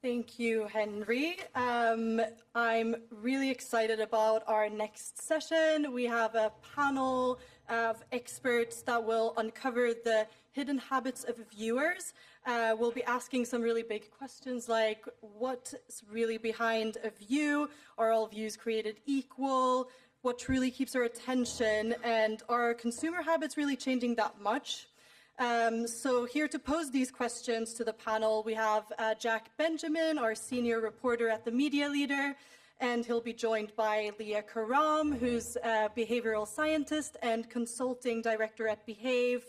Thank you, Henry. I'm really excited about our next session. We have a panel of experts that will uncover the hidden habits of viewers. We'll be asking some really big questions like, what's really behind a view? Are all views created equal? What truly keeps our attention? And are consumer habits really changing that much? So here to pose these questions to the panel, we have Jack Benjamin, our senior reporter at the Media Leader, and he'll be joined by Leah Karam, who's a behavioral scientist and consulting director at Behave,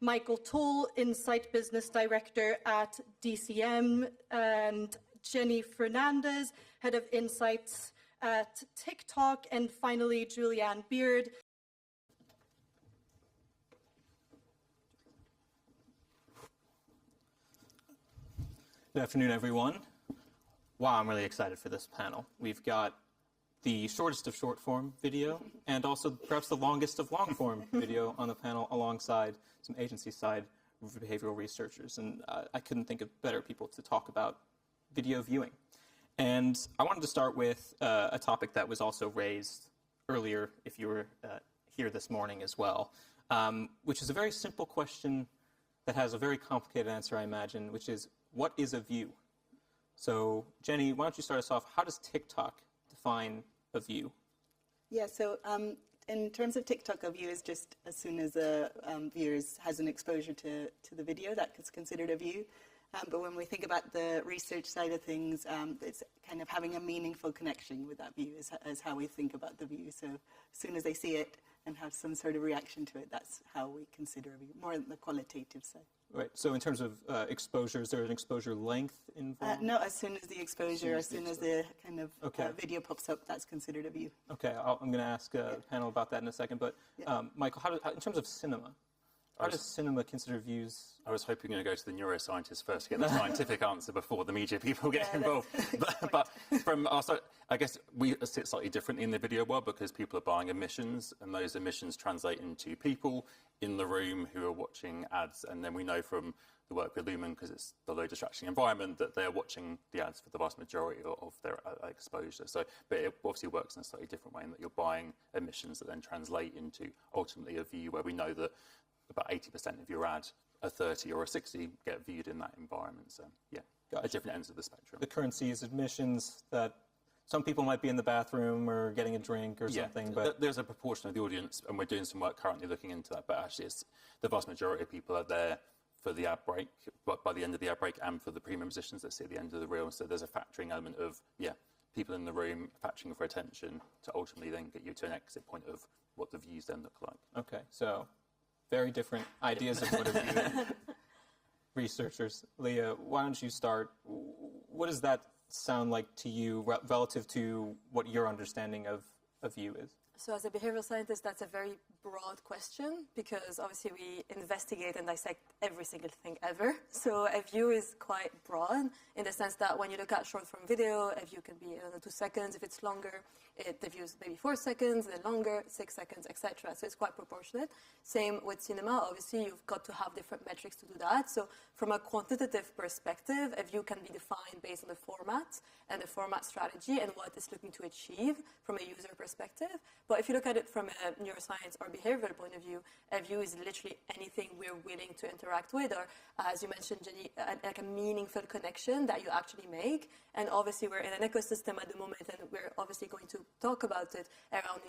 Michael Tull, Insight Business Director at DCM, and Jenny Fernandez, Head of Insights at TikTok, and finally Juliane Beard. Good afternoon, everyone. Wow, I'm really excited for this panel. We've got the shortest of short-form video and also perhaps the longest of long-form video on the panel alongside some agency-side behavioral researchers. And I couldn't think of better people to talk about video viewing. And I wanted to start with a topic that was also raised earlier, if you were here this morning as well, which is a very simple question that has a very complicated answer, I imagine, which is, what is a view? So, Jenny, why don't you start us off? How does TikTok define a view? Yeah, so in terms of TikTok, a view is just as soon as a viewer has an exposure to the video, that is considered a view. But when we think about the research side of things, it's kind of having a meaningful connection with that view is how we think about the view. So as soon as they see it and have some sort of reaction to it, that's how we consider a view, more on the qualitative side. Right. So in terms of exposure, is there an exposure length involved? No, as soon as the exposure, as soon as the kind of video pops up, that's considered a view. Okay, I'm going to ask the panel about that in a second. But Michael, in terms of cinema, how does cinema consider views? I was hoping you were going to go to the neuroscientists first to get the scientific answer before the media people get involved. But from also, I guess we sit slightly differently in the video world because people are buying emissions, and those emissions translate into people in the room who are watching ads. And then we know from the work with Lumen, because it's the low distraction environment, that they're watching the ads for the vast majority of their exposure. So, but it obviously works in a slightly different way in that you're buying emissions that then translate into ultimately a view where we know that about 80% of your ad, a 30 or a 60, get viewed in that environment. So, yeah, at different ends of the spectrum. The currency is admissions that some people might be in the bathroom or getting a drink or something. But there's a proportion of the audience, and we're doing some work currently looking into that, but actually it's the vast majority of people are there for the ad break, but by the end of the ad break and for the premium positions that sit at the end of the reel. So there's a factoring element of, people in the room factoring for attention to ultimately then get you to an exit point of what the views then look like. Okay, so very different ideas of what a view. Researchers, Leah, why don't you start? What does that sound like to you relative to what your understanding of a view is? So as a behavioral scientist, that's a very broad question because obviously we investigate and dissect every single thing ever. So a view is quite broad in the sense that when you look at short form video, a view can be 2 seconds. If it's longer, the view is maybe 4 seconds, then longer, 6 seconds, etc. So it's quite proportionate. Same with cinema. Obviously, you've got to have different metrics to do that. So from a quantitative perspective, a view can be defined based on the format and the format strategy and what it's looking to achieve from a user perspective. But if you look at it from a neuroscience or behavioral point of view, a view is literally anything we're willing to interact with, or as you mentioned, Jenny, like a meaningful connection that you actually make. And obviously, we're in an ecosystem at the moment, and we're obviously going to talk about it around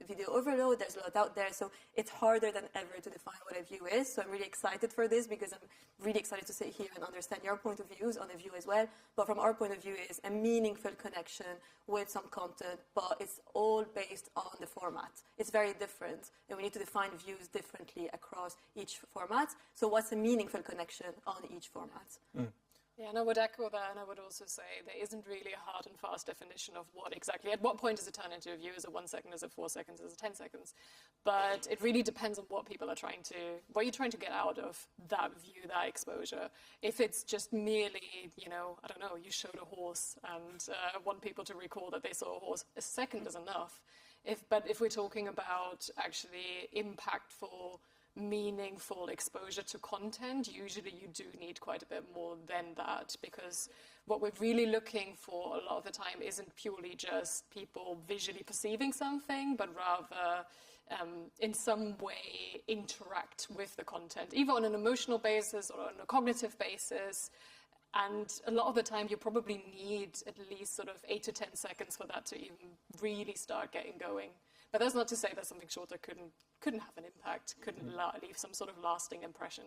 video overload. There's a lot out there, so it's harder than ever to define what a view is. So I'm really excited for this because I'm really excited to sit here and understand your point of views on a view as well. But from our point of view, is a meaningful connection with some content, but it's all based on the format. It's very different, and we need to define views differently across each format. So what's a meaningful connection on each format? Yeah, and I would echo that, and I would also say there isn't really a hard and fast definition of what exactly, at what point does it turn into a view? Is it 1 second, is it 4 seconds, is it 10 seconds? But it really depends on what people are trying to, what you're trying to get out of that view, that exposure. If it's just merely, I don't know, you showed a horse and want people to recall that they saw a horse, a second is enough. But if we're talking about actually impactful meaningful exposure to content, usually you do need quite a bit more than that, because what we're really looking for a lot of the time isn't purely just people visually perceiving something, but rather in some way interact with the content, either on an emotional basis or on a cognitive basis. And a lot of the time, you probably need at least sort of 8 to 10 seconds for that to even really start getting going. But that's not to say that something shorter couldn't have an impact, couldn't leave some sort of lasting impression.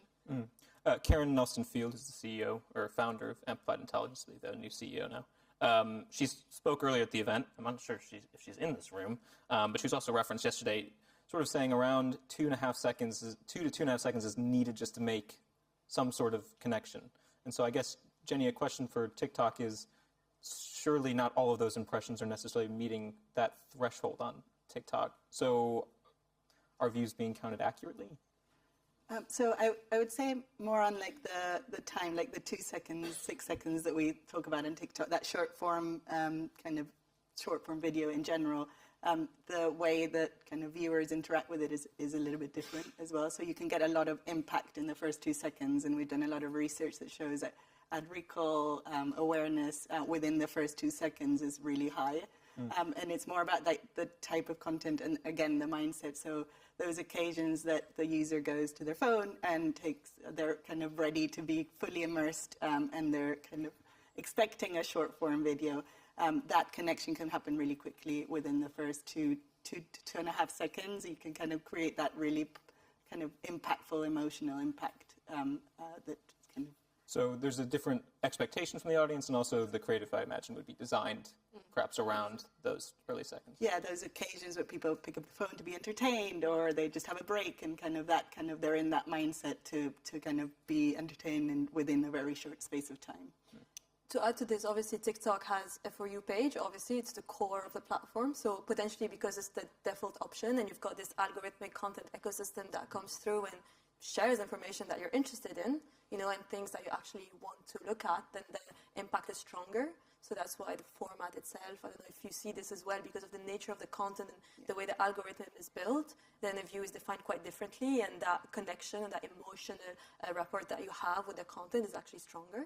Karen Nelson-Field is the CEO or founder of Amplified Intelligence, the new CEO now. She spoke earlier at the event. I'm not sure if she's in this room, but she was also referenced yesterday, sort of saying around 2.5 seconds, 2 to 2.5 seconds is needed just to make some sort of connection. And so I guess, Jenny, a question for TikTok is, surely not all of those impressions are necessarily meeting that threshold on TikTok. So are views being counted accurately? So I would say more on like the time, like the 2 seconds, 6 seconds that we talk about in TikTok, that short form kind of short form video in general. The way that kind of viewers interact with it is a little bit different as well. So you can get a lot of impact in the first 2 seconds, and we've done a lot of research that shows that ad recall awareness within the first 2 seconds is really high. And it's more about like the type of content and, again, the mindset. So those occasions that the user goes to their phone and they're kind of ready to be fully immersed, and they're kind of expecting a short form video, that connection can happen really quickly within the first 2 to 2.5 seconds. You can kind of create that really kind of impactful emotional impact that kind of. So there's a different expectation from the audience, and also the creative, I imagine, would be designed perhaps around those early seconds. Yeah, those occasions where people pick up the phone to be entertained, or they just have a break, and they're in that mindset to kind of be entertained and within a very short space of time. To add to this, obviously TikTok has a For You page. Obviously, it's the core of the platform. So potentially, because it's the default option, and you've got this algorithmic content ecosystem that comes through and shares information that you're interested in, and things that you actually want to look at, then the impact is stronger. So that's why the format itself, I don't know if you see this as well, because of the nature of the content and the way the algorithm is built, then the view is defined quite differently, and that connection and that emotional rapport that you have with the content is actually stronger.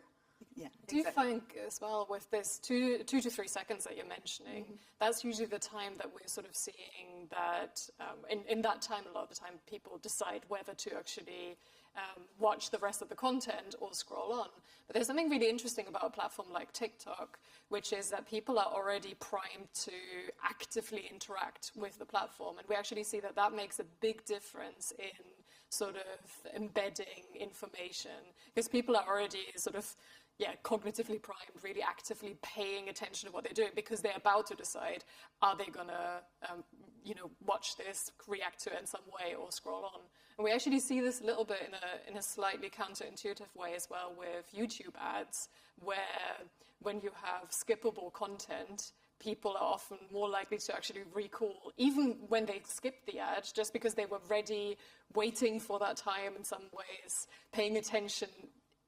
Yeah, Do you find as well with this 2 to 3 seconds that you're mentioning, that's usually the time that we're sort of seeing that in that time, a lot of the time people decide whether to actually watch the rest of the content or scroll on. But there's something really interesting about a platform like TikTok, which is that people are already primed to actively interact with the platform. And we actually see that that makes a big difference in sort of embedding information, because people are already sort of cognitively primed, really actively paying attention to what they're doing, because they're about to decide, are they going to, watch this, react to it in some way, or scroll on. And we actually see this a little bit in a slightly counterintuitive way as well with YouTube ads, where when you have skippable content, people are often more likely to actually recall, even when they skip the ad, just because they were ready, waiting for that time in some ways, paying attention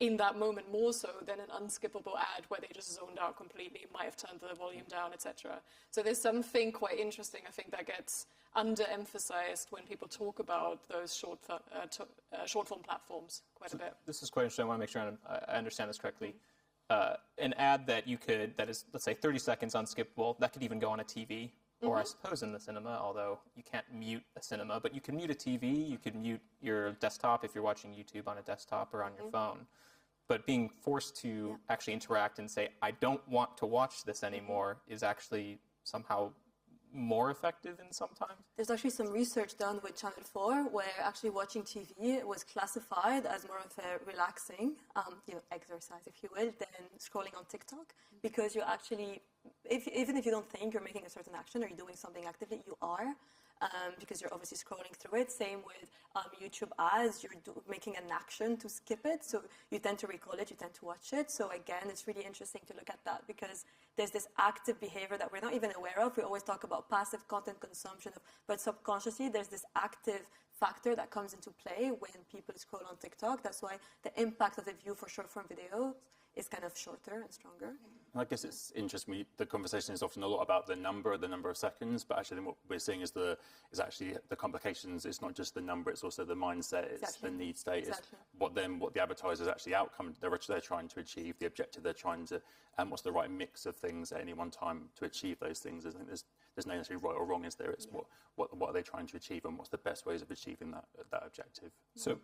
in that moment more so than an unskippable ad where they just zoned out completely, might have turned the volume down, etc. So there's something quite interesting, I think, that gets underemphasized when people talk about those short-form platforms quite a bit. This is quite interesting. I want to make sure I understand this correctly. An ad that is, let's say, 30 seconds unskippable, that could even go on a TV, or I suppose in the cinema, although you can't mute a cinema, but you can mute a TV, you can mute your desktop if you're watching YouTube on a desktop or on your phone. But being forced to actually interact and say, I don't want to watch this anymore, is actually somehow more effective in some times? There's actually some research done with Channel 4 where actually watching TV was classified as more of a relaxing exercise, if you will, than scrolling on TikTok, because you actually, even if you don't think you're making a certain action or you're doing something actively, you are. Because you're obviously scrolling through it. Same with YouTube ads, you're making an action to skip it, so you tend to recall it, you tend to watch it. So again, it's really interesting to look at that, because there's this active behavior that we're not even aware of. We always talk about passive content consumption, but subconsciously there's this active factor that comes into play when people scroll on TikTok. That's why the impact of the view for short-form videos is kind of shorter and stronger. I guess it's interesting. The conversation is often a lot about the number of seconds, but actually what we're seeing is actually the complications. It's not just the number; it's also the mindset, it's the need state, it's what the advertisers actually outcome they're trying to achieve, the objective they're trying to, and what's the right mix of things at any one time to achieve those things. I think there's no necessarily right or wrong, is there? It's what are they trying to achieve, and what's the best ways of achieving that objective. So,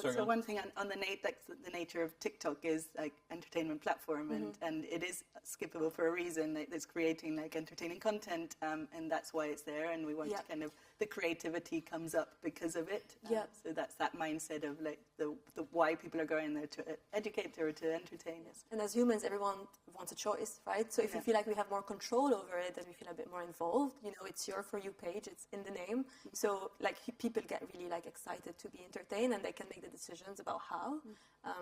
So one thing on the nature of TikTok is like entertainment platform, and it is skippable for a reason. It's creating like entertaining content, and that's why it's there. And we want to kind of, the creativity comes up because of it. So that's that mindset of like the why people are going there, to educate or to entertain. And as humans, everyone wants a choice, right? So if you feel like we have more control over it and we feel a bit more involved, it's your For You page, it's in the name. So like people get really like excited to be entertained, and they can make the decisions about how.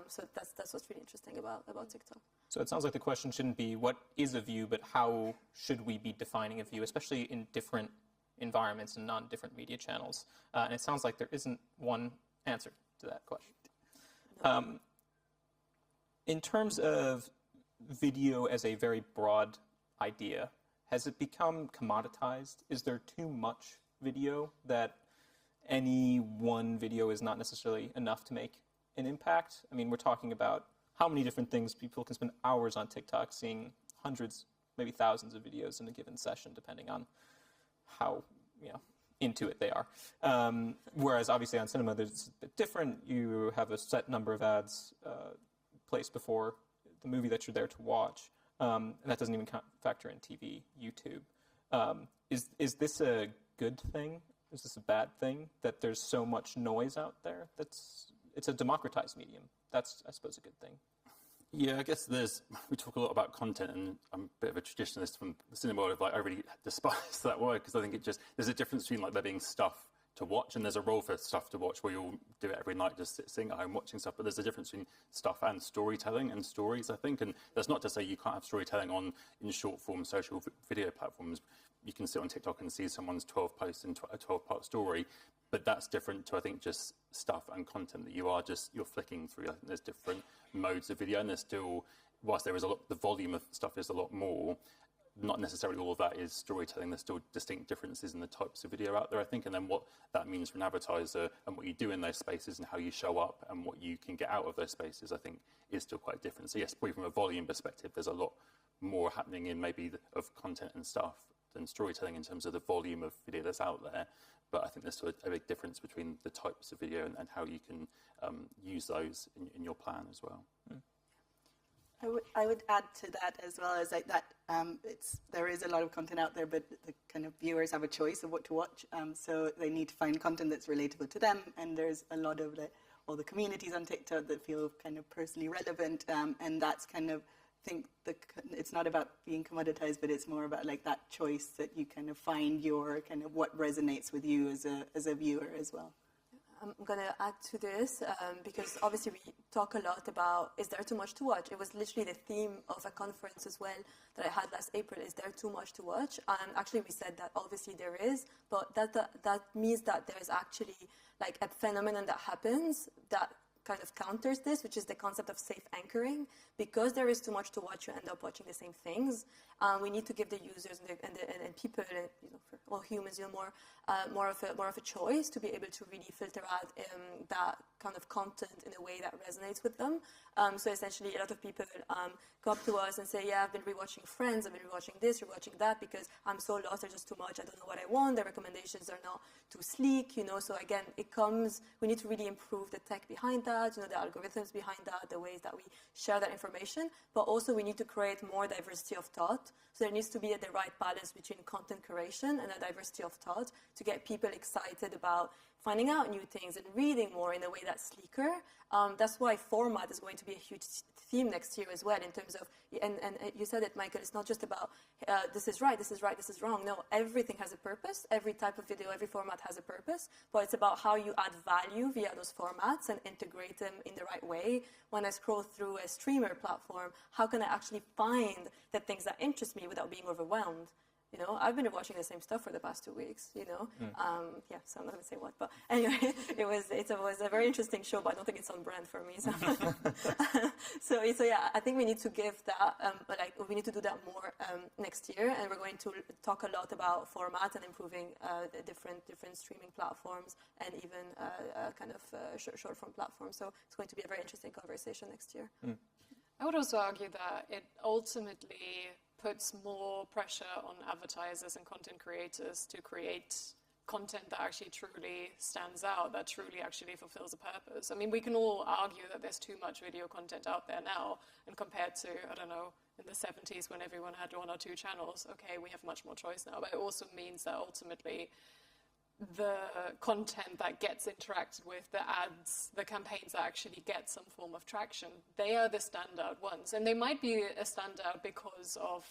So that's what's really interesting about TikTok. So it sounds like the question shouldn't be what is a view, but how should we be defining a view, especially in different environments and non-different media channels. And it sounds like there isn't one answer to that question. In terms of video as a very broad idea, has it become commoditized? Is there too much video that any one video is not necessarily enough to make an impact? I mean, we're talking about how many different things people can spend hours on TikTok seeing hundreds, maybe thousands of videos in a given session, depending on how into it they are. Whereas obviously on cinema, there's a bit different. You have a set number of ads placed before the movie that you're there to watch, and that doesn't even factor in TV, YouTube. Is this a good thing? Is this a bad thing that there's so much noise out there? It's a democratized medium. That's, I suppose, a good thing. Yeah, I guess we talk a lot about content, and I'm a bit of a traditionalist from the cinema world. I really despise that word, because I think there's a difference between like there being stuff to watch, and there's a role for stuff to watch where you'll do it every night, just sitting at home watching stuff. But there's a difference between stuff and storytelling and stories, I think. And that's not to say you can't have storytelling in short form social video platforms. You can sit on TikTok and see someone's 12 posts in a 12-part story, but that's different to, I think, just stuff and content that you're flicking through. I think there's different modes of video, and there's still, whilst there is the volume of stuff is a lot more, not necessarily all of that is storytelling. There's still distinct differences in the types of video out there, I think, and then what that means for an advertiser and what you do in those spaces and how you show up and what you can get out of those spaces, I think, is still quite different. So yes, probably from a volume perspective, there's a lot more happening in maybe of content and stuff than storytelling in terms of the volume of video that's out there. But I think there's still a big difference between the types of video and how you can use those in your plan as well. I would add to that as well as like that. There is a lot of content out there, but the kind of viewers have a choice of what to watch. So they need to find content that's relatable to them. And there's a lot of all the communities on TikTok that feel kind of personally relevant. And that's kind of, I think it's not about being commoditized, but it's more about like that choice that you kind of find your kind of what resonates with you as a viewer as well. I'm going to add to this because obviously we talk a lot about, is there too much to watch? It was literally the theme of a conference as well that I had last April, is there too much to watch? And actually we said that obviously there is, but that means that there is actually like a phenomenon that happens that kind of counters this, which is the concept of safe anchoring. Because there is too much to watch, you end up watching the same things. We need to give the users and people, for all humans, more of a choice to be able to really filter out that kind of content in a way that resonates with them. So essentially, a lot of people come up to us and say, "Yeah, I've been rewatching Friends, I've been rewatching this, rewatching that, because I'm so lost. There's just too much. I don't know what I want. The recommendations are not too sleek, So again, we need to really improve the tech behind that, the algorithms behind that, the ways that we share that information. But also, we need to create more diversity of thought. So there needs to be the right balance between content curation and a diversity of thought to get people excited about finding out new things and reading more in a way that's sleeker. That's why format is going to be a huge theme next year as well, in terms of, and you said it, Michael, it's not just about this is right, this is right, this is wrong. No, everything has a purpose. Every type of video, every format has a purpose, but it's about how you add value via those formats and integrate them in the right way. When I scroll through a streamer platform, how can I actually find the things that interest me without being overwhelmed? You know, I've been watching the same stuff for the past 2 weeks. You know, yeah. So I'm not going to say what, but anyway, it was a very interesting show, but I don't think it's on brand for me. So, so yeah, I think we need to give that, we need to do that more next year, and we're going to talk a lot about format and improving the different streaming platforms and even short form platforms. So it's going to be a very interesting conversation next year. I would also argue that it ultimately puts more pressure on advertisers and content creators to create content that actually truly stands out, that truly actually fulfills a purpose. I mean, we can all argue that there's too much video content out there now, and compared to, I don't know, in the 70s when everyone had 1 or 2 channels, okay, we have much more choice now, but it also means that ultimately the content that gets interacted with, the ads, the campaigns that actually get some form of traction, they are the standout ones. And they might be a standout because of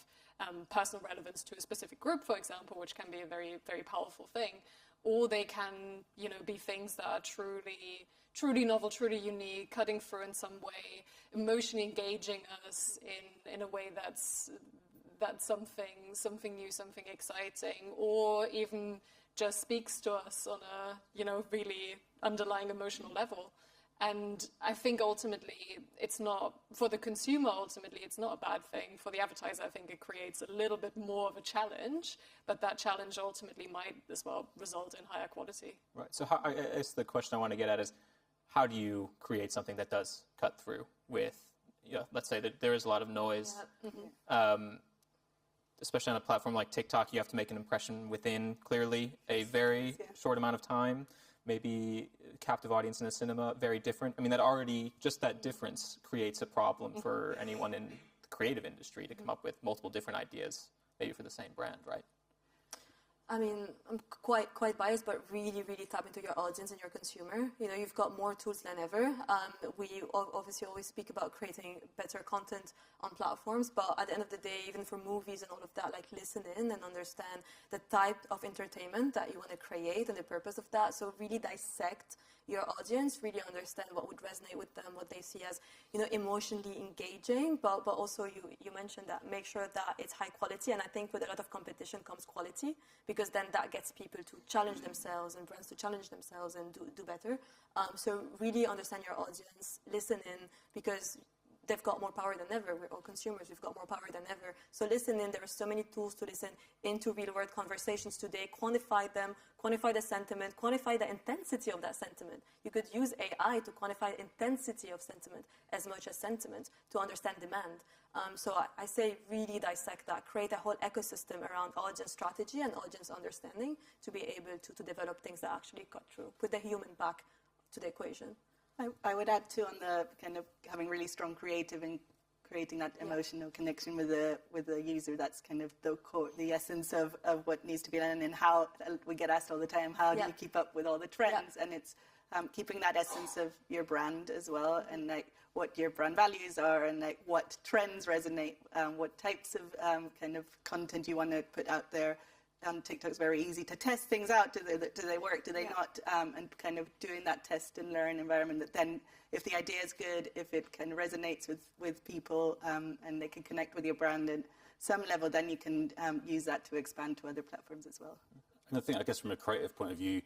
personal relevance to a specific group, for example, which can be a very, very powerful thing. Or they can, you know, be things that are truly novel, truly unique, cutting through in some way, emotionally engaging us in a way that's something new, something exciting, or even just speaks to us on a, you know, really underlying emotional level. And I think ultimately it's not, for the consumer, ultimately it's not a bad thing. For the advertiser, I think it creates a little bit more of a challenge, but that challenge ultimately might as well result in higher quality. Right. So I guess the question I want to get at is, how do you create something that does cut through with, you know, let's say that there is a lot of noise. Yeah. Especially on a platform like TikTok, you have to make an impression within, clearly, a very short amount of time. Maybe captive audience in a cinema, very different. I mean, just that difference creates a problem for anyone in the creative industry to come up with multiple different ideas, maybe for the same brand, right? I mean, I'm quite biased, but really, really tap into your audience and your consumer. You know, you've got more tools than ever. We obviously always speak about creating better content on platforms, but at the end of the day, even for movies and all of that, like, listen in and understand the type of entertainment that you want to create and the purpose of that. So really dissect your audience, really understand what would resonate with them, what they see as, you know, emotionally engaging, but also you mentioned that make sure that it's high quality, and I think with a lot of competition comes quality, because then that gets people to challenge themselves and brands to challenge themselves and do better. So really understand your audience, listen in, because they've got more power than ever. We're all consumers. We've got more power than ever. So listen in. There are so many tools to listen into real-world conversations today. Quantify them. Quantify the sentiment. Quantify the intensity of that sentiment. You could use AI to quantify the intensity of sentiment as much as sentiment to understand demand. So I say really dissect that. Create a whole ecosystem around audience strategy and audience understanding to be able to develop things that actually cut through. Put the human back to the equation. I would add too, on the kind of having really strong creative and creating that emotional connection with the user. That's kind of the core, the essence of what needs to be done, and how we get asked all the time, how do you keep up with all the trends? And it's keeping that essence of your brand as well, and like what your brand values are, and like what trends resonate, what types of kind of content you want to put out there. TikTok's very easy to test things out. Do they work? Do they not? And kind of doing that test and learn environment that then, if the idea is good, if it kind of resonates with people, and they can connect with your brand at some level, then you can use that to expand to other platforms as well. And I think, I guess, from a creative point of view,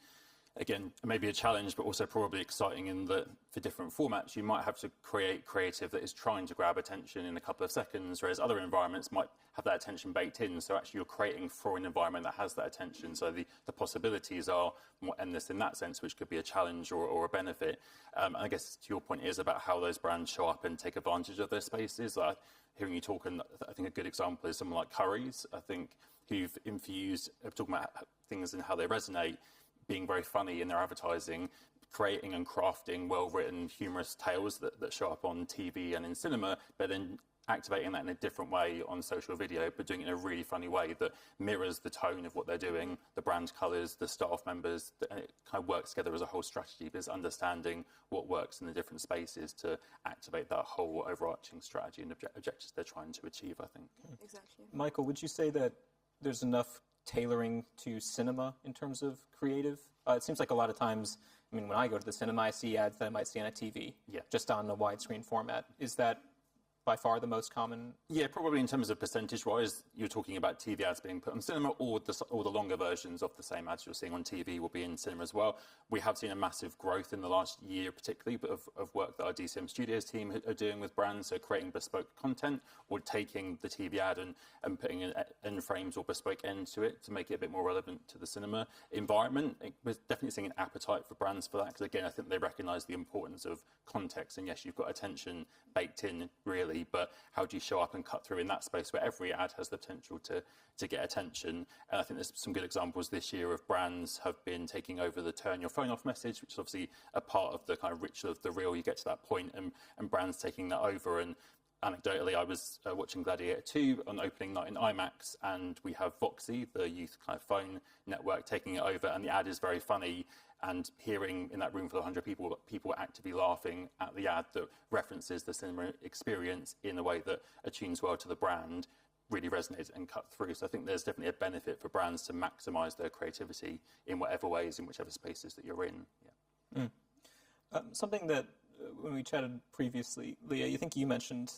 again, maybe a challenge, but also probably exciting in that for different formats, you might have to create creative that is trying to grab attention in a couple of seconds, whereas other environments might have that attention baked in. So actually you're creating for an environment that has that attention. So the possibilities are more endless in that sense, which could be a challenge or a benefit. And I guess to your point is about how those brands show up and take advantage of their spaces. Hearing you talk, and I think a good example is someone like Currys, I think, who've infused, talking about things and how they resonate, being very funny in their advertising, creating and crafting well-written, humorous tales that show up on TV and in cinema, but then activating that in a different way on social video, but doing it in a really funny way that mirrors the tone of what they're doing, the brand colours, the staff members, and it kind of works together as a whole strategy, but it's understanding what works in the different spaces to activate that whole overarching strategy and objectives they're trying to achieve, I think. Exactly. Michael, would you say that there's enough tailoring to cinema in terms of creative? It seems like a lot of times, I mean, when I go to the cinema, I see ads that I might see on a TV, just on a widescreen format. Is that by far the most common? Yeah, probably in terms of percentage-wise, you're talking about TV ads being put on cinema, or the longer versions of the same ads you're seeing on TV will be in cinema as well. We have seen a massive growth in the last year, particularly, of work that our DCM Studios team are doing with brands, so creating bespoke content or taking the TV ad and putting an end frames or bespoke end to it to make it a bit more relevant to the cinema environment. We're definitely seeing an appetite for brands for that, because again, I think they recognise the importance of context, and yes, you've got attention baked in, really, but how do you show up and cut through in that space where every ad has the potential to get attention? And I think there's some good examples this year of brands have been taking over the turn your phone off message, which is obviously a part of the kind of ritual of the reel. You get to that point, and brands taking that over. And anecdotally, I was watching Gladiator 2 on opening night in IMAX, and we have Voxy, the youth kind of phone network, taking it over, and the ad is very funny. And hearing in that room full of 100 people actively laughing at the ad that references the cinema experience in a way that attunes well to the brand really resonates and cut through. So I think there's definitely a benefit for brands to maximise their creativity in whatever ways, in whichever spaces that you're in. Yeah. Something that when we chatted previously, Leah, I think you mentioned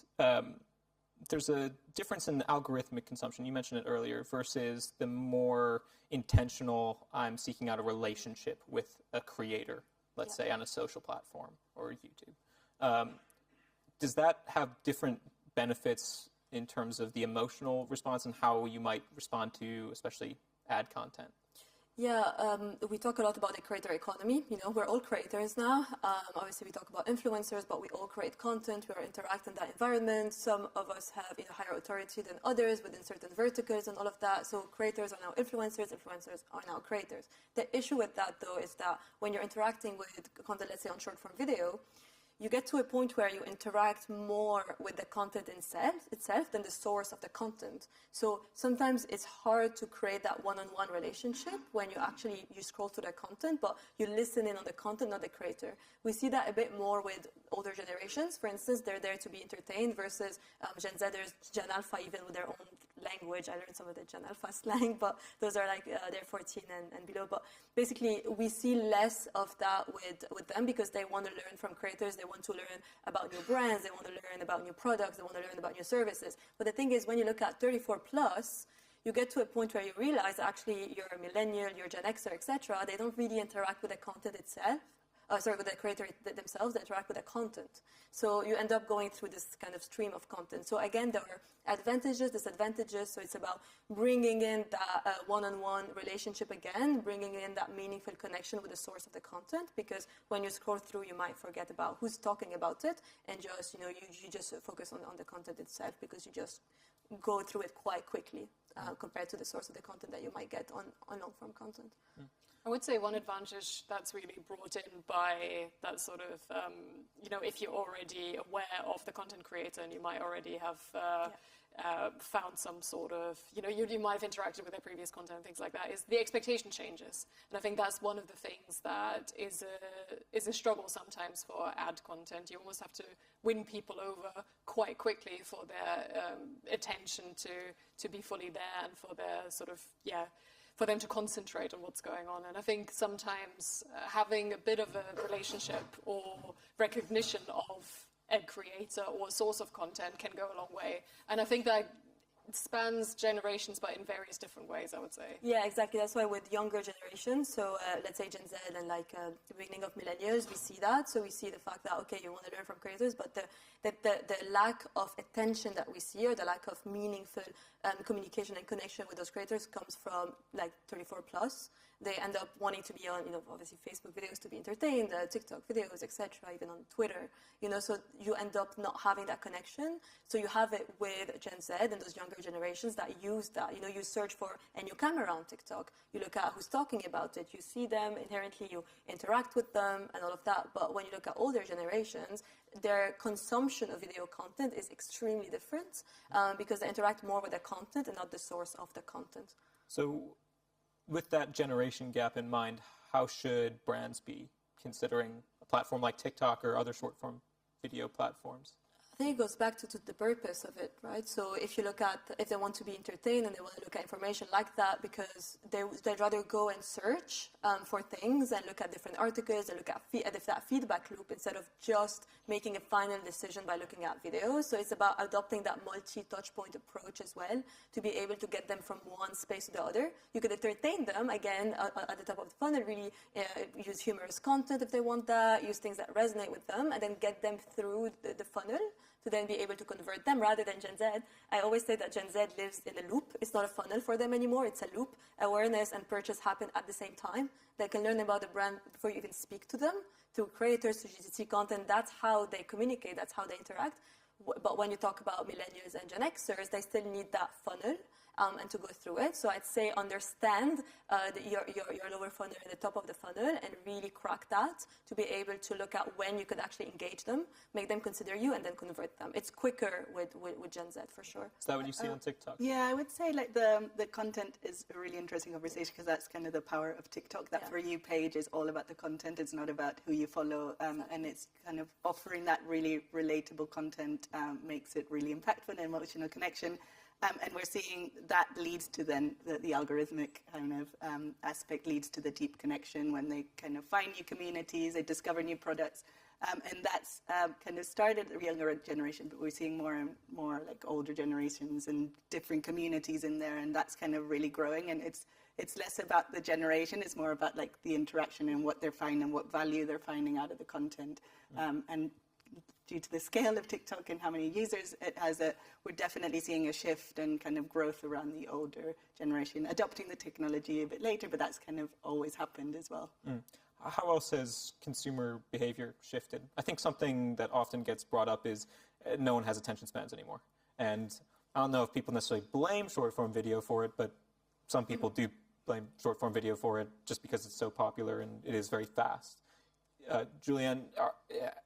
there's a difference in algorithmic consumption. You mentioned it earlier versus the more intentional, I'm seeking out a relationship with a creator, let's say on a social platform or YouTube. Does that have different benefits in terms of the emotional response and how you might respond to especially ad content? Yeah, we talk a lot about the creator economy. You know, we're all creators now. Obviously, we talk about influencers, but we all create content. We are interact in that environment. Some of us have higher authority than others within certain verticals and all of that. So creators are now influencers. Influencers are now creators. The issue with that, though, is that when you're interacting with content, let's say on short-form video, you get to a point where you interact more with the content itself than the source of the content. So sometimes it's hard to create that one-on-one relationship when you scroll through the content, but you listen in on the content, not the creator. We see that a bit more with older generations. For instance, they're there to be entertained versus Gen Zers, Gen Alpha, even with their own language. I learned some of the Gen Alpha slang, but those are like they're 14 and below. But basically, we see less of that with them because they want to learn from creators. They want to learn about new brands. They want to learn about new products. They want to learn about new services. But the thing is, when you look at 34 plus, you get to a point where you realize actually you're a millennial, you're Gen Xer, etc. They don't really interact with the content itself. With the creator themselves, they interact with the content. So you end up going through this kind of stream of content. So again, there are advantages, disadvantages. So it's about bringing in that one-on-one relationship again, bringing in that meaningful connection with the source of the content. Because when you scroll through, you might forget about who's talking about it, and just you just focus on the content itself because you just go through it quite quickly compared to the source of the content that you might get on long-form content. I would say one advantage that's really brought in by that sort of, if you're already aware of the content creator and you might already have found some sort of, you might have interacted with their previous content and things like that, is the expectation changes. And I think that's one of the things that is a struggle sometimes for ad content. You almost have to win people over quite quickly for their attention to be fully there and for their sort of, for them to concentrate on what's going on. And I think sometimes having a bit of a relationship or recognition of a creator or a source of content can go a long way. And I think that spans generations, but in various different ways, I would say. Yeah, exactly. That's why with younger generations, so let's say Gen Z and the beginning of millennials, we see that. So we see the fact that, okay, you want to learn from creators, but the lack of attention that we see or the lack of meaningful communication and connection with those creators comes from 34 plus. They end up wanting to be on, obviously Facebook videos to be entertained, TikTok videos, etc., even on Twitter, so you end up not having that connection. So you have it with Gen Z and those younger generations that use that. You search for a new camera on TikTok. You look at who's talking about it. You see them inherently. You interact with them and all of that. But when you look at older generations, their consumption of video content is extremely different because they interact more with the content and not the source of the content. So with that generation gap in mind, how should brands be considering a platform like TikTok or other short-form video platforms? I think it goes back to the purpose of it, right? So if you look at, if they want to be entertained and they want to look at information like that because they'd rather go and search for things and look at different articles and look at that feedback loop instead of just making a final decision by looking at videos. So it's about adopting that multi-touch point approach as well to be able to get them from one space to the other. You could entertain them, again, at the top of the funnel, really use humorous content if they want that, use things that resonate with them, and then get them through the funnel to then be able to convert them rather than Gen Z. I always say that Gen Z lives in a loop. It's not a funnel for them anymore. It's a loop. Awareness and purchase happen at the same time. They can learn about the brand before you even speak to them, through creators, through GCC content. That's how they communicate. That's how they interact. But when you talk about millennials and Gen Xers, they still need that funnel and to go through it. So I'd say understand your lower funnel and the top of the funnel and really crack that to be able to look at when you could actually engage them, make them consider you, and then convert them. It's quicker with Gen Z for sure. Is that what you see on TikTok? Yeah, I would say like the content is a really interesting conversation because that's kind of the power of TikTok. That For You page is all about the content. It's not about who you follow, and it's kind of offering that really relatable content makes it really impactful and emotional connection. And we're seeing that leads to then the algorithmic kind of aspect leads to the deep connection when they kind of find new communities, they discover new products. And that's kind of started the younger generation, but we're seeing more and more like older generations and different communities in there. And that's kind of really growing. And it's less about the generation, it's more about like the interaction and what they're finding, what value they're finding out of the content. And due to the scale of TikTok and how many users it has, we're definitely seeing a shift and kind of growth around the older generation, adopting the technology a bit later, but that's kind of always happened as well. How else has consumer behavior shifted? I think something that often gets brought up is no one has attention spans anymore. And I don't know if people necessarily blame short-form video for it, but some people do blame short-form video for it just because it's so popular and it is very fast. Juliane,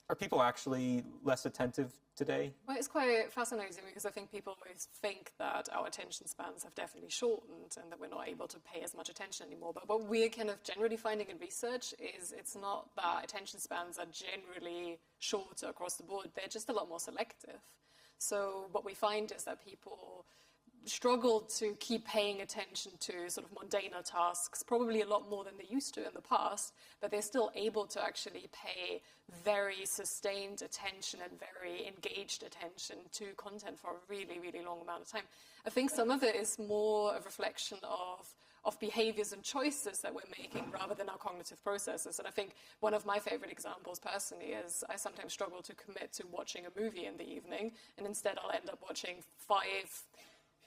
are people actually less attentive today? Well, it's quite fascinating because I think people always think that our attention spans have definitely shortened and that we're not able to pay as much attention anymore. But what we're kind of generally finding in research is it's not that attention spans are generally shorter across the board. They're just a lot more selective. So what we find is that people struggle to keep paying attention to sort of mundaner tasks, probably a lot more than they used to in the past, but they're still able to actually pay very sustained attention and very engaged attention to content for a really, really long amount of time. I think some of it is more a reflection of behaviors and choices that we're making rather than our cognitive processes. And I think one of my favorite examples personally is I sometimes struggle to commit to watching a movie in the evening, and instead I'll end up watching 5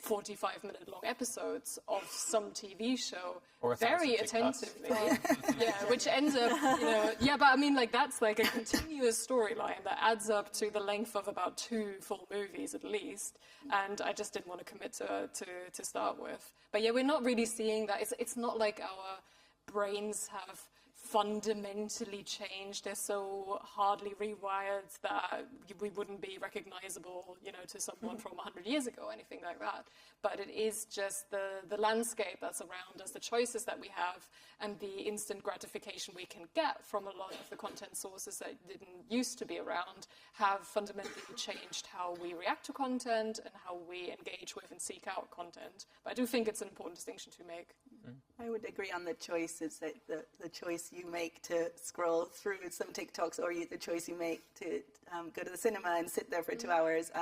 45-minute long episodes of some TV show very attentively. Yeah, which ends up, but I mean, like, that's like a continuous storyline that adds up to the length of about 2 full movies at least. And I just didn't want to commit to start with. But yeah, we're not really seeing that. It's not like our brains have fundamentally changed. They're so hardly rewired that we wouldn't be recognizable, to someone from 100 years ago or anything like that. But it is just the landscape that's around us, the choices that we have, and the instant gratification we can get from a lot of the content sources that didn't used to be around have fundamentally changed how we react to content and how we engage with and seek out content. But I do think it's an important distinction to make. I would agree on the choices, that the choice you make to scroll through some TikToks or the choice you make to go to the cinema and sit there for 2 hours.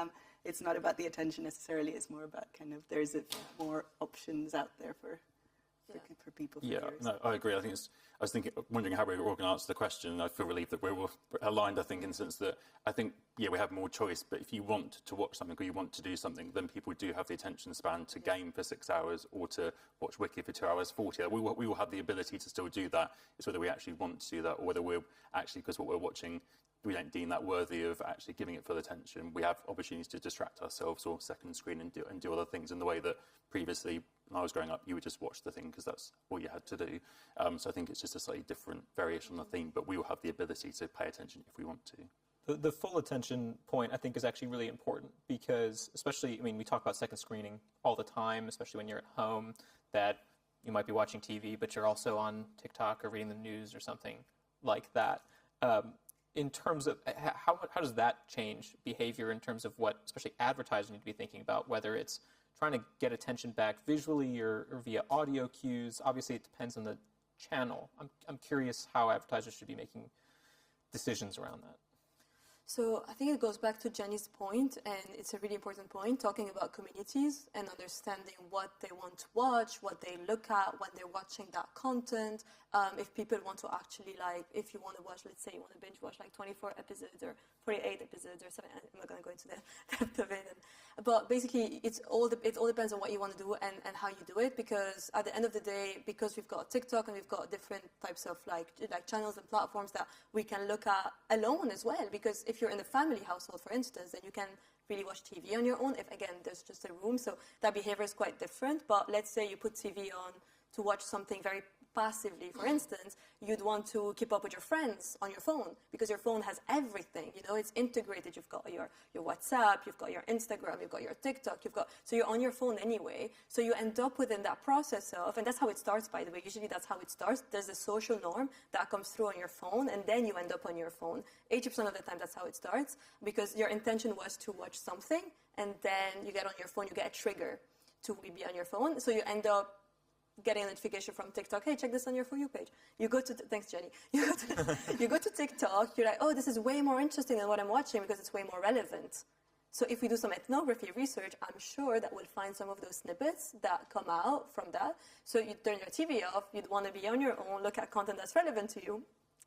It's not about the attention necessarily. It's more about kind of there's more options out there for people. For viewers. No, I agree. I was wondering how we were going to answer the question. I feel relieved that we're all aligned, I think, in the sense that I think, we have more choice, but if you want to watch something or you want to do something, then people do have the attention span to game for 6 hours or to watch Wiki for 2 hours 40. We will have the ability to still do that. It's whether we actually want to do that or whether we're actually, because what we're watching, we don't deem that worthy of actually giving it full attention. We have opportunities to distract ourselves or second screen and do other things in the way that previously, when I was growing up, you would just watch the thing because that's all you had to do. So I think it's just a slightly different variation on the theme, but we will have the ability to pay attention if we want to. The full attention point, I think, is actually really important because, especially, we talk about second screening all the time, especially when you're at home, that you might be watching TV, but you're also on TikTok or reading the news or something like that. in terms of how does that change behavior in terms of what especially advertisers need to be thinking about, whether it's trying to get attention back visually or via audio cues? Obviously, it depends on the channel. I'm curious how advertisers should be making decisions around that. So I think it goes back to Jenny's point, and it's a really important point, talking about communities and understanding what they want to watch, what they look at when they're watching that content. If people want to actually, like, if you want to watch, let's say you want to binge watch like 24 episodes or 48 episodes or something, I'm not going to go into the depth of it. But basically, it all depends on what you want to do and how you do it, because at the end of the day, because we've got TikTok and we've got different types of like channels and platforms that we can look at alone as well, because if you're in a family household, for instance, then you can really watch TV on your own if, again, there's just a room, so that behavior is quite different. But let's say you put TV on to watch something very passively, for instance, you'd want to keep up with your friends on your phone because your phone has everything, you know, it's integrated. You've got your WhatsApp, you've got your Instagram, you've got your TikTok, so you're on your phone anyway. So you end up within that process of, and that's how it starts, by the way, usually that's how it starts. There's a social norm that comes through on your phone, and then you end up on your phone. 80% of the time, that's how it starts, because your intention was to watch something, and then you get on your phone, you get a trigger to be on your phone, so you end up getting a notification from TikTok, hey, check this on your For You page. You go to, thanks Jenny, you go to TikTok, you're like, oh, this is way more interesting than what I'm watching because it's way more relevant. So if we do some ethnography research, I'm sure that we'll find some of those snippets that come out from that. So you turn your TV off, you'd want to be on your own, look at content that's relevant to you,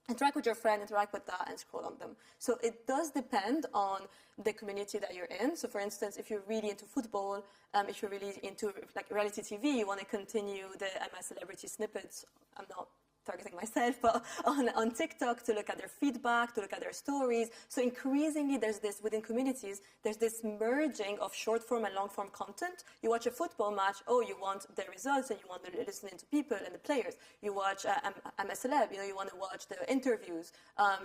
interact with your friend, interact with that, and scroll on them. So it does depend on the community that you're in. So for instance, if you're really into football, if you're really into like reality TV, you want to continue the MS Celebrity snippets. I'm not targeting myself, but on TikTok, to look at their feedback, to look at their stories. So increasingly, there's this, within communities, there's this merging of short form and long form content. You watch a football match, oh, you want the results and you want to listen to people and the players. You watch I'm a Celeb, you want to watch the interviews.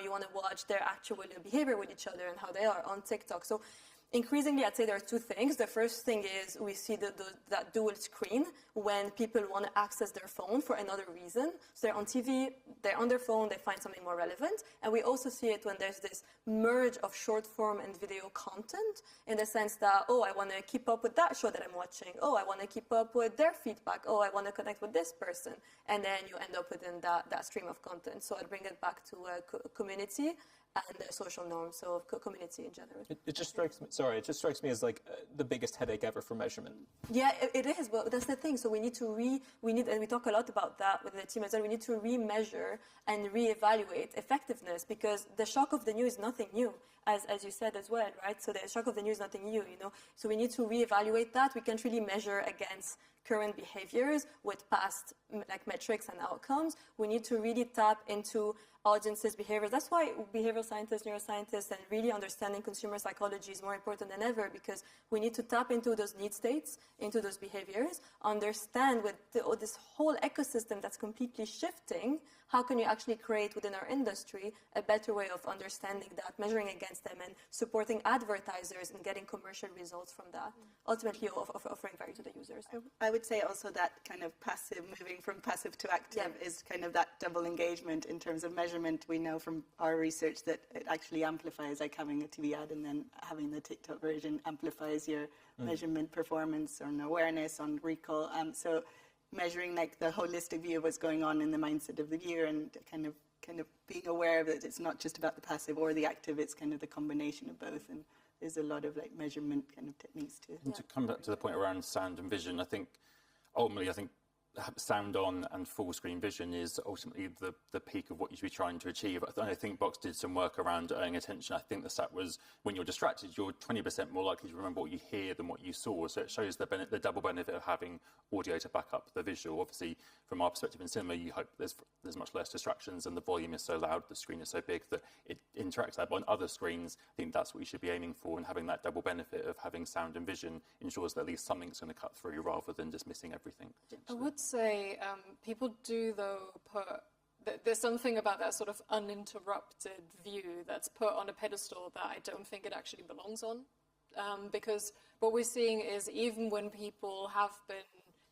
You want to watch their actual behavior with each other and how they are on TikTok. So increasingly, I'd say there are two things. The first thing is we see that dual screen when people want to access their phone for another reason. So they're on TV, they're on their phone, they find something more relevant. And we also see it when there's this merge of short form and video content, in the sense that, oh, I want to keep up with that show that I'm watching. Oh, I want to keep up with their feedback. Oh, I want to connect with this person. And then you end up within that stream of content. So I'd bring it back to community and the social norms of community in general. It just strikes me. Sorry, it just strikes me as like the biggest headache ever for measurement. Yeah, it is. But that's the thing. So we need, and we talk a lot about that with the team as well. We need to re-measure and re-evaluate effectiveness, because the shock of the new is nothing new, as you said as well, right? So the shock of the new is nothing new, So we need to re-evaluate that. We can't really measure against current behaviors with past metrics and outcomes. We need to really tap into audiences' behaviors. That's why behavioral scientists, neuroscientists, and really understanding consumer psychology is more important than ever, because we need to tap into those need states, into those behaviors, understand with this whole ecosystem that's completely shifting, how can you actually create within our industry a better way of understanding that, measuring against them, and supporting advertisers and getting commercial results from that, ultimately offering value to the users. I would say also that kind of passive, moving from passive to active, is kind of that double engagement in terms of measurement. We know from our research that it actually amplifies, like having a TV ad and then having the TikTok version amplifies your measurement performance on awareness, on recall. So measuring like the holistic view of what's going on in the mindset of the viewer, and kind of being aware of that it's not just about the passive or the active, it's kind of the combination of both. And there's a lot of like measurement kind of techniques too. And to come back to the point around sound and vision, I think ultimately, sound on and full screen vision is ultimately the peak of what you should be trying to achieve. I think Box did some work around earning attention. I think the stat was when you're distracted, you're 20% more likely to remember what you hear than what you saw. So it shows the double benefit of having audio to back up the visual. Obviously, from our perspective in cinema, you hope there's much less distractions and the volume is so loud, the screen is so big that it interacts that. But on other screens, I think that's what you should be aiming for, and having that double benefit of having sound and vision ensures that at least something's going to cut through rather than just missing everything. I would say people do, though, there's something about that sort of uninterrupted view that's put on a pedestal that I don't think it actually belongs on. Because what we're seeing is even when people have been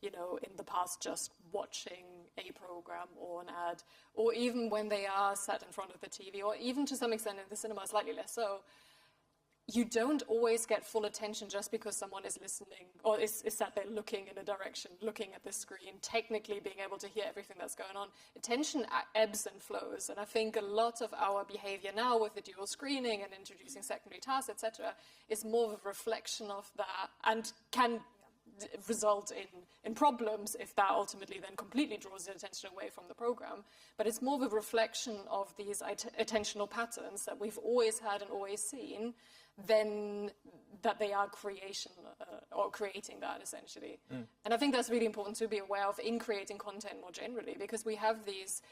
in the past just watching a program or an ad, or even when they are sat in front of the TV, or even to some extent in the cinema, slightly less so, you don't always get full attention just because someone is listening or is sat there looking in a direction, looking at the screen, technically being able to hear everything that's going on. Attention ebbs and flows, and I think a lot of our behavior now with the dual screening and introducing secondary tasks, etc., is more of a reflection of that and can result in problems if that ultimately then completely draws the attention away from the program. But it's more of a reflection of these attentional patterns that we've always had and always seen, than that they are or creating that, essentially. And I think that's really important to be aware of in creating content more generally, because we have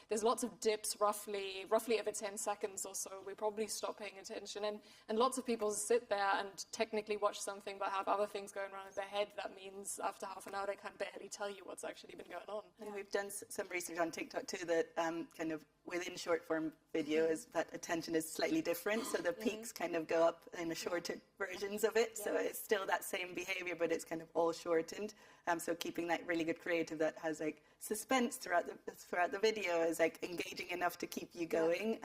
there's lots of dips roughly every 10 seconds or so. We probably stop paying attention, and lots of people sit there and technically watch something but have other things going around in their head. That means after half an hour they can barely tell you what's actually been going on. And we've done some research on TikTok too that kind of within short form video is that attention is slightly different. So the peaks kind of go up in the shorter versions of it. So it's still that same behavior, but it's kind of all shortened. So keeping that really good creative that has like suspense throughout the video is like engaging enough to keep you going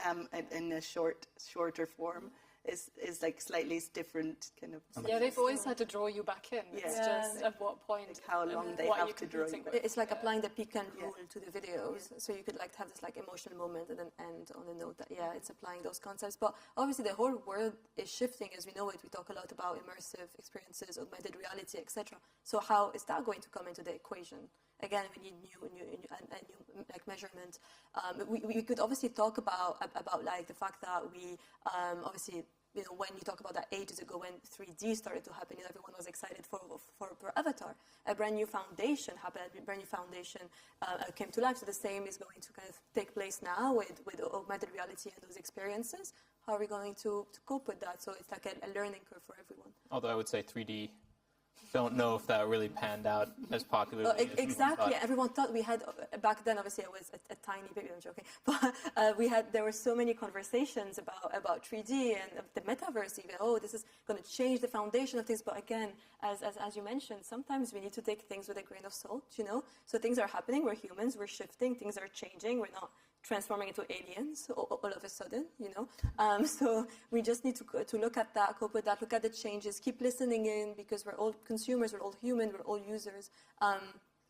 in a shorter form. Is like slightly different kind of. Yeah, they've always had to draw you back in. Yeah. It's just at what point, like how long they have to draw you back. It's like applying the peak and rule to the videos. So you could like have this like emotional moment and then end on a note that, it's applying those concepts. But obviously the whole world is shifting as we know it. We talk a lot about immersive experiences, augmented reality, etc. So how is that going to come into the equation? Again, we need new like measurement. We could obviously talk about like the fact that we obviously, when you talk about that ages ago when 3D started to happen, everyone was excited for Avatar. A brand new foundation happened, a brand new foundation came to life. So the same is going to kind of take place now with augmented reality and those experiences. How are we going to cope with that? So it's like a learning curve for everyone. Although I would say 3D, don't know if that really panned out as popularly as exactly. Everyone thought we had back then. Obviously, I was a tiny baby. I'm joking, but there were so many conversations about 3D and the metaverse. Even this is going to change the foundation of things. But again, as you mentioned, sometimes we need to take things with a grain of salt. So things are happening. We're humans. We're shifting. Things are changing. We're not transforming into aliens all of a sudden, So we just need to look at that, cope with that, look at the changes, keep listening in, because we're all consumers, we're all human, we're all users.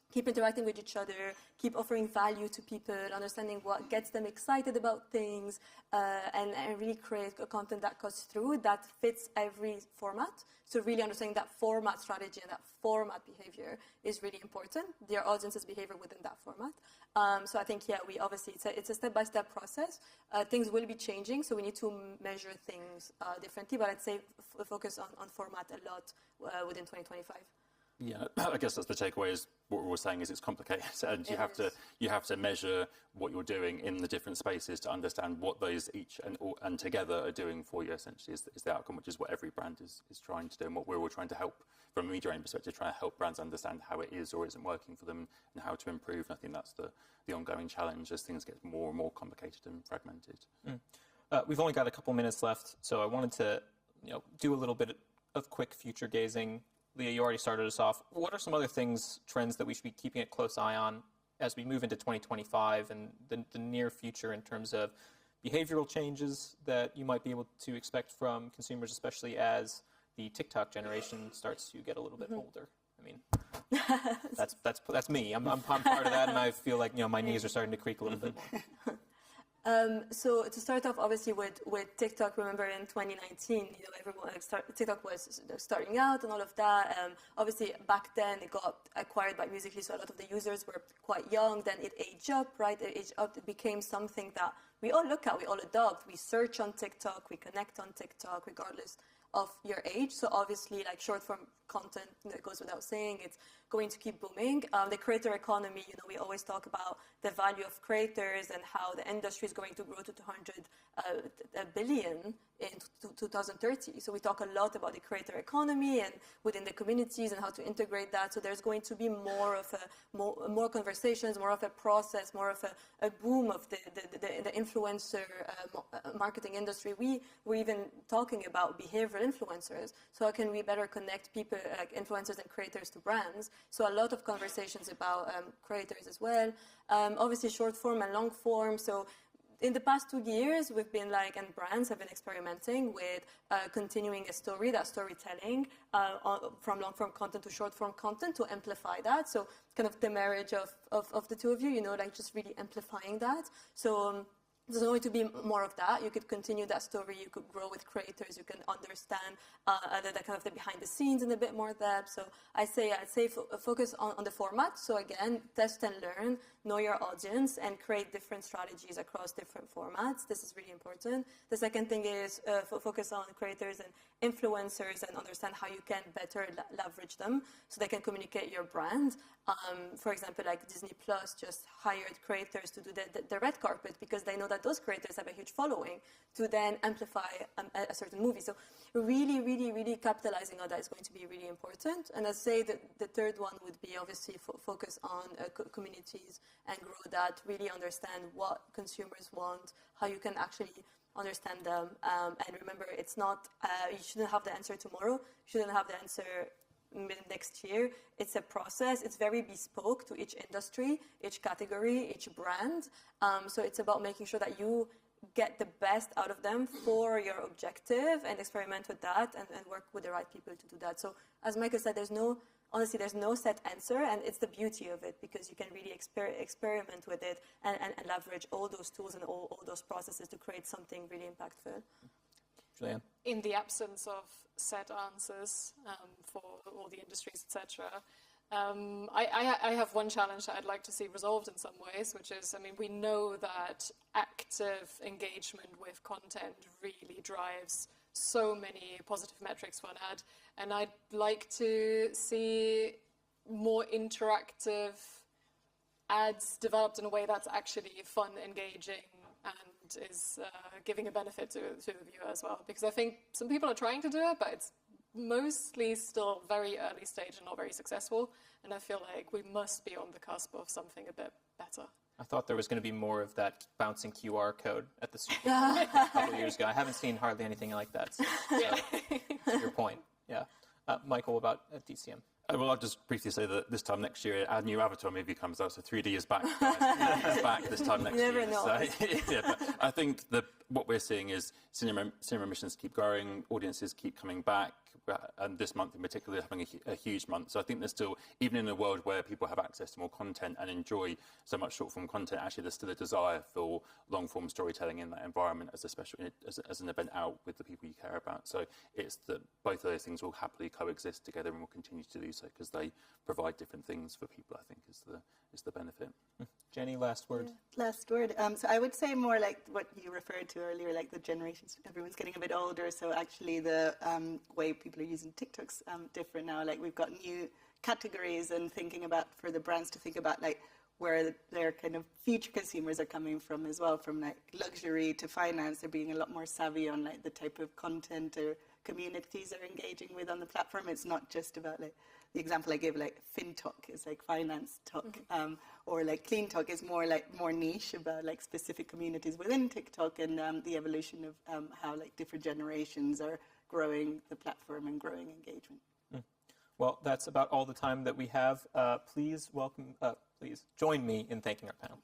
Keep interacting with each other, keep offering value to people, understanding what gets them excited about things, and really create a content that cuts through, that fits every format. So really understanding that format strategy and that format behavior is really important. Their audience's behavior within that format. So I think, we obviously, it's a step-by-step process. Things will be changing, so we need to measure things differently, but I'd say focus on format a lot within 2025. Yeah, I guess that's the takeaway. Is what we're all saying is it's complicated, and you have to measure what you're doing in the different spaces to understand what those each and together are doing for you. Essentially, is the outcome, which is what every brand is trying to do, and what we're all trying to help from a media perspective, trying to help brands understand how it is or isn't working for them and how to improve. And I think that's the ongoing challenge as things get more and more complicated and fragmented. We've only got a couple minutes left, so I wanted to do a little bit of quick future gazing. Leah, you already started us off. What are some other trends that we should be keeping a close eye on as we move into 2025 and the near future in terms of behavioral changes that you might be able to expect from consumers, especially as the TikTok generation starts to get a little bit older? I mean, that's me. I'm part of that, and I feel like my knees are starting to creak a little bit more. So to start off, obviously, with TikTok, remember in 2019, everyone TikTok was starting out and all of that. Obviously, back then it got acquired by Musical.ly, so a lot of the users were quite young. Then it aged up, right? It aged up. It became something that we all look at, we all adopt. We search on TikTok, we connect on TikTok, regardless of your age. So obviously, like short form content, it goes without saying, it's going to keep booming. The creator economy, we always talk about the value of creators and how the industry is going to grow to 200 billion in 2030. So we talk a lot about the creator economy and within the communities and how to integrate that. So there's going to be more conversations, more of a process, more of a boom of the influencer marketing industry. We're even talking about behavioral influencers. So how can we better connect people influencers and creators to brands. So a lot of conversations about creators as well. Obviously, short form and long form. So in the past 2 years, we've been and brands have been experimenting with continuing a story, that storytelling, from long-form content to short-form content to amplify that. So kind of the marriage of the two of you, just really amplifying that. So there's going to be more of that. You could continue that story. You could grow with creators. You can understand the kind of the behind the scenes in a bit more depth. So I'd say focus on the format. So again, test and learn, know your audience, and create different strategies across different formats. This is really important. The second thing is focus on creators and influencers and understand how you can better leverage them so they can communicate your brand. For example, like Disney Plus just hired creators to do the red carpet because they know that those creators have a huge following to then amplify a certain movie. So really, really, really capitalizing on that is going to be really important. And I'd say that the third one would be obviously focus on communities and grow that, really understand what consumers want, how you can actually understand them. And remember, it's not, you shouldn't have the answer tomorrow. You shouldn't have the answer next year. It's a process. It's very bespoke to each industry, each category, each brand. So it's about making sure that you get the best out of them for your objective and experiment with that and work with the right people to do that. So as Michael said, there's no set answer, and it's the beauty of it because you can really experiment with it and leverage all those tools and all those processes to create something really impactful. Juliane? In the absence of set answers for all the industries, etc., I have one challenge that I'd like to see resolved in some ways, which is, we know that active engagement with content really drives so many positive metrics for an ad, and I'd like to see more interactive ads developed in a way that's actually fun, engaging, and is giving a benefit to the viewer as well. Because I think some people are trying to do it, but it's mostly still very early stage and not very successful. And I feel like we must be on the cusp of something a bit better. I thought there was going to be more of that bouncing QR code at the Super Bowl a couple of years ago. I haven't seen hardly anything like that. So to your point, yeah. Michael, what about at DCM? Well, I'll just briefly say that this time next year, our new Avatar movie comes out, so 3D is back. It's back this time next year. You never know. So, yeah, but I think what we're seeing is cinema emissions keep growing, audiences keep coming back, and this month in particular having a huge month. So I think there's still, even in a world where people have access to more content and enjoy so much short-form content, actually there's still a desire for long-form storytelling in that environment as an event out with the people you care about. So it's that both of those things will happily coexist together and will continue to do so because they provide different things for people, I think, is the benefit. Jenny, last word. Yeah, last word. So I would say more like what you referred to earlier, like the generations, everyone's getting a bit older, so actually the way people are using TikTok's different now. Like we've got new categories and thinking about, for the brands to think about like where their kind of future consumers are coming from as well, from like luxury to finance. They're being a lot more savvy on like the type of content or communities they're engaging with on the platform. It's not just about like the example I gave, like FinTalk is like finance talk, or like Clean Talk is more niche about like specific communities within TikTok and the evolution of how like different generations are growing the platform and growing engagement. Well, that's about all the time that we have. Please join me in thanking our panel.